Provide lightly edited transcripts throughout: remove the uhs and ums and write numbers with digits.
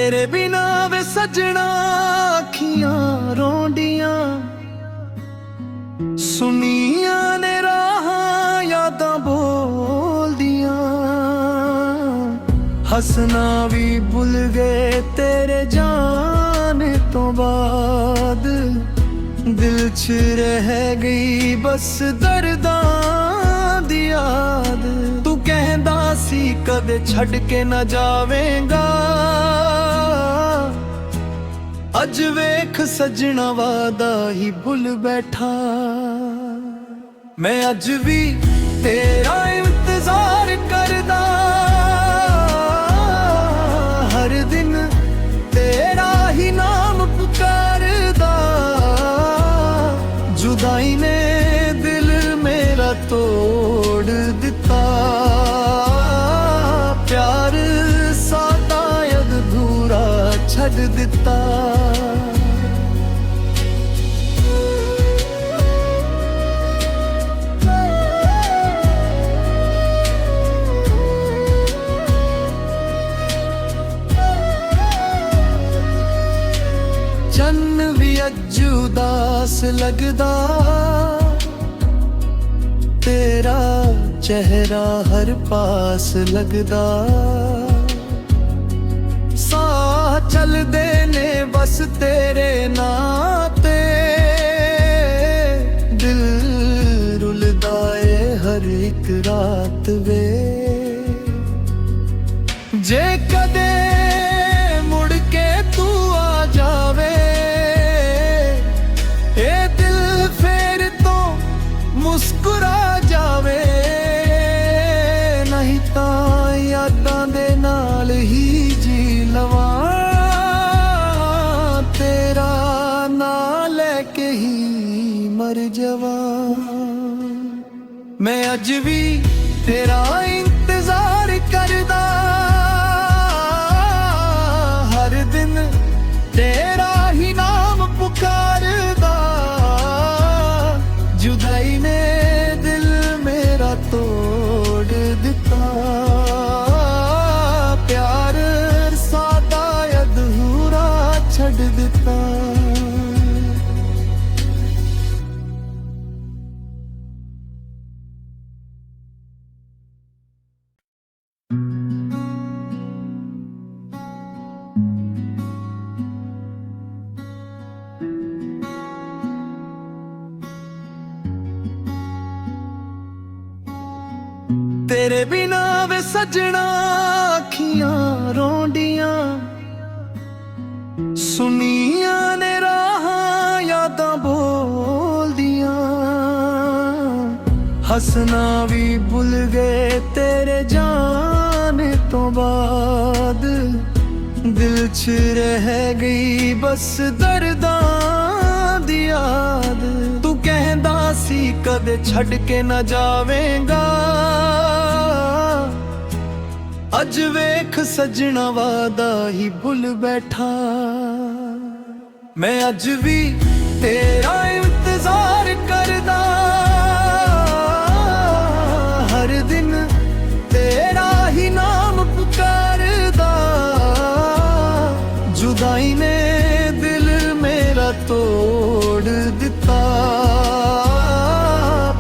तेरे बिना वे सजना अखियां रोंदियां सुनिया ने राहां यादां बोलदियां हसना भी भुल गए तेरे जाने तो बाद दिल च रह गई बस दर्दां दी याद तू कहंदा सी कदे छड़ के ना जावेंगा अज वेख सजना वादा ही भुल बैठा मैं अज भी तेरा इंतजार करदा हर दिन तेरा ही नाम पुकारदा जुदाई ने दिल मेरा तोड़ दिता प्यार सादा अधूरा छड़ दिता चन्न भी अज उदास लगदा तेरा चेहरा हर पास लगदा साह चल देने बस तेरे नाते दिल रुलदा ए हर एक रात वे जे कदे मुड़ के तू आ जावे ए दिल फेर तो मुस्कुरा जावे नहीं तां यादां दे नाल ही जी लवां तेरा नाम लेके ही मर जावां मैं अज भी तेरा इंतजार करदा हर दिन तेरा ही नाम पुकारदा जुदाई ने दिल मेरा तोड़ दिता प्यार सादा अधूरा छड़ दिता तेरे बिना वे सजना अखियां रोंदियां सुनिया ने राहां यादां बोलदियां हसना भी भुल गए तेरे जाने तो बाद दिल च रह गई बस दर्दां दी याद तू कहंदा सी कदे छड़ के ना जावेंगा अज वेख सजना वादा ही भुल बैठा मैं अज भी तेरा इंतजार करदा हर दिन तेरा ही नाम पुकारदा जुदाई ने दिल मेरा तोड़ दिता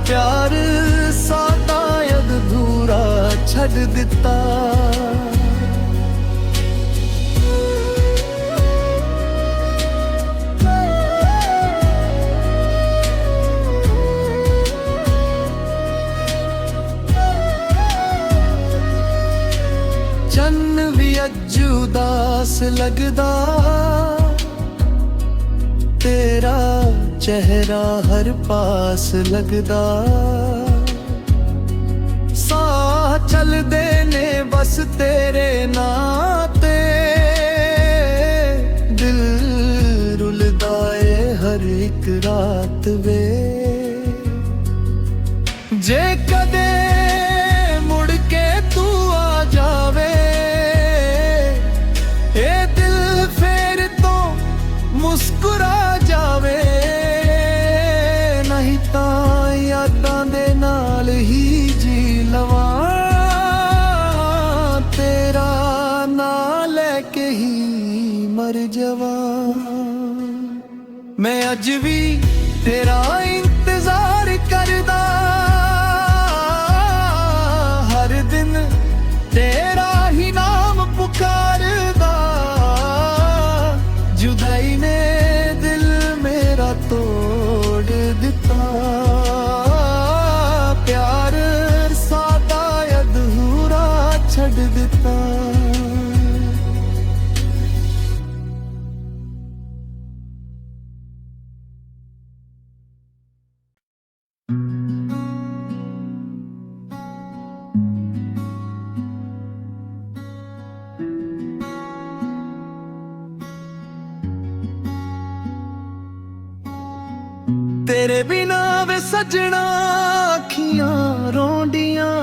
प्यार सादा अधूरा छड़ दिता चन्न भी अज उदास लगदा तेरा चेहरा हर पास लगदा साह चल देने बस तेरे नाते दिल रुलदा ए हर एक रात वे जे कदे मुड़ के तू आ जावे ए दिल फेर तो मुस्कुरा जावे नहीं तां यादां दे नाल ही जी लवां तेरा नाम लेके ही मर जावा। मैं अज भी तेरा इंतजार करदा, हर दिन तेरा ही नाम पुकारदा। जुदाई ने दिल मेरा तोड़ दिता, प्यार सादा अधूरा छड़ दिता। तेरे बिना वे सजना अखियां रोंदियां,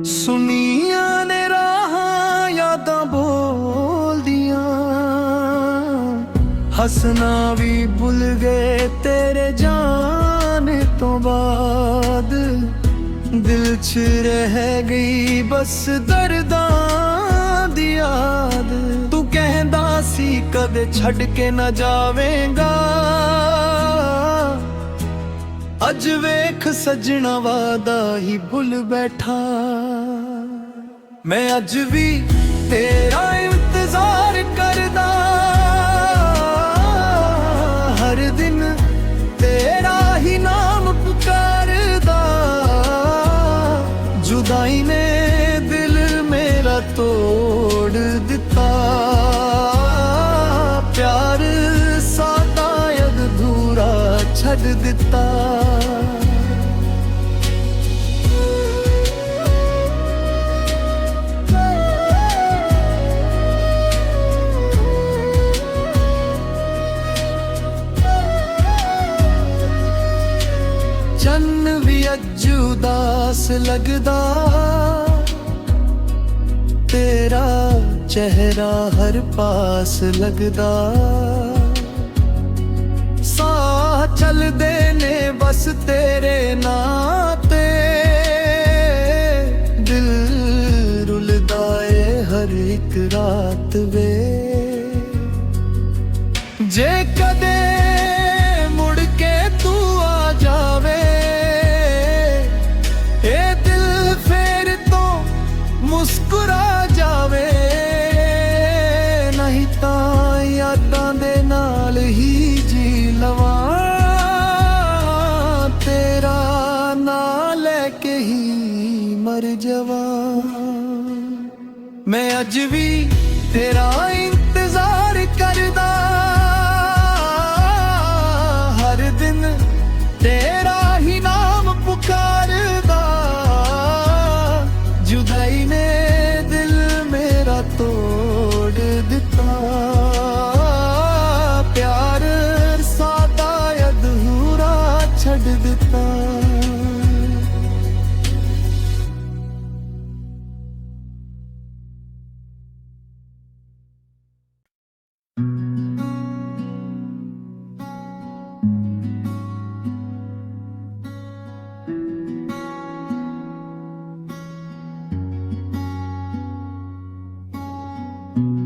सुनिया ने राहां यादां बोलदियां। हसना भी भुल गए तेरे जाने तो बाद, दिल च रह गई बस दर्दां दी याद। तू कहंदा सी कदे छड़ के ना जावेंगा, अज वेख सजना वादा ही भुल बैठा। मैं अज भी तेरा इंतजार करदा, हर दिन तेरा ही नाम पुकारदा। जुदाई ने दिल मेरा तोड़ दिता, प्यार सादा अधूरा छड़ दिता। चन्न भी अज उदास लगदा, तेरा चेहरा हर पास लगदा। साह चलदे ने बस तेरे नाते, दिल रुलदा ए हर एक रात वे। जे कदे मुड़ के तू आ जावे, ए दिल फेर तो मुस्कुरा जावे। नहीं तां यादां दे नाल ही जी लवां, तेरा नाम लेके ही मर जावा। मैं अज भी तेरा इंतजार करदा, हर दिन तेरा ही नाम पुकारदा। जुदाई ने दिल मेरा तोड़ दिता, प्यार सादा अधूरा छड़ दिता।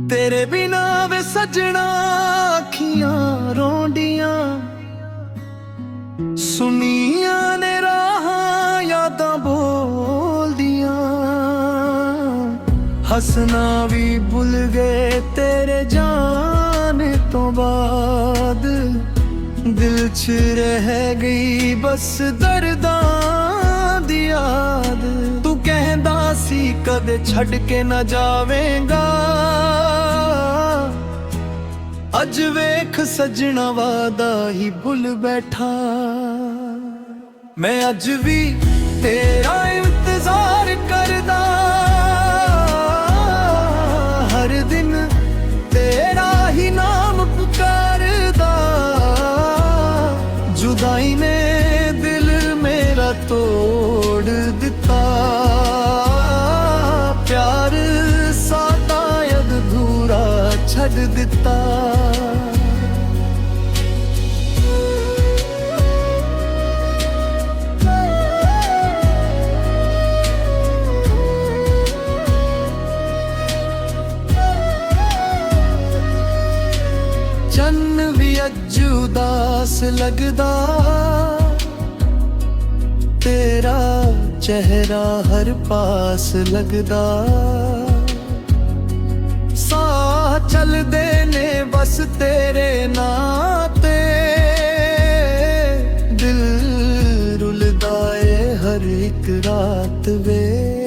तेरे बिना वे सजना अखियां रोंदियां, सुनिया ने राहां यादां बोलदियां। हसना भी भुल गए तेरे जाने तो बाद, दिल च रह गई बस दर्दां दी याद। तू कहंदा सी कदे छड़ के ना जावेंगा, अज वेख सजना वादा ही भुल बैठा। मैं अज भी तेरा इंतजार करदा, हर दिन तेरा ही नाम पुकारदा। जुदाई ने दिल मेरा तोड़ दिता, प्यार सादा अधूरा छड़ दिता। ਪਾਸ ਲੱਗਦਾ ਤੇਰਾ ਚਿਹਰਾ ਹਰ ਪਾਸ ਲੱਗਦਾ ਸਾਹ ਚੱਲਦੇ ਨੇ ਬਸ ਤੇਰੇ ਨਾਂ ਤੇ ਦਿਲ ਰੁਲਦਾ ਏ ਹਰ ਇੱਕ ਰਾਤ ਵੇ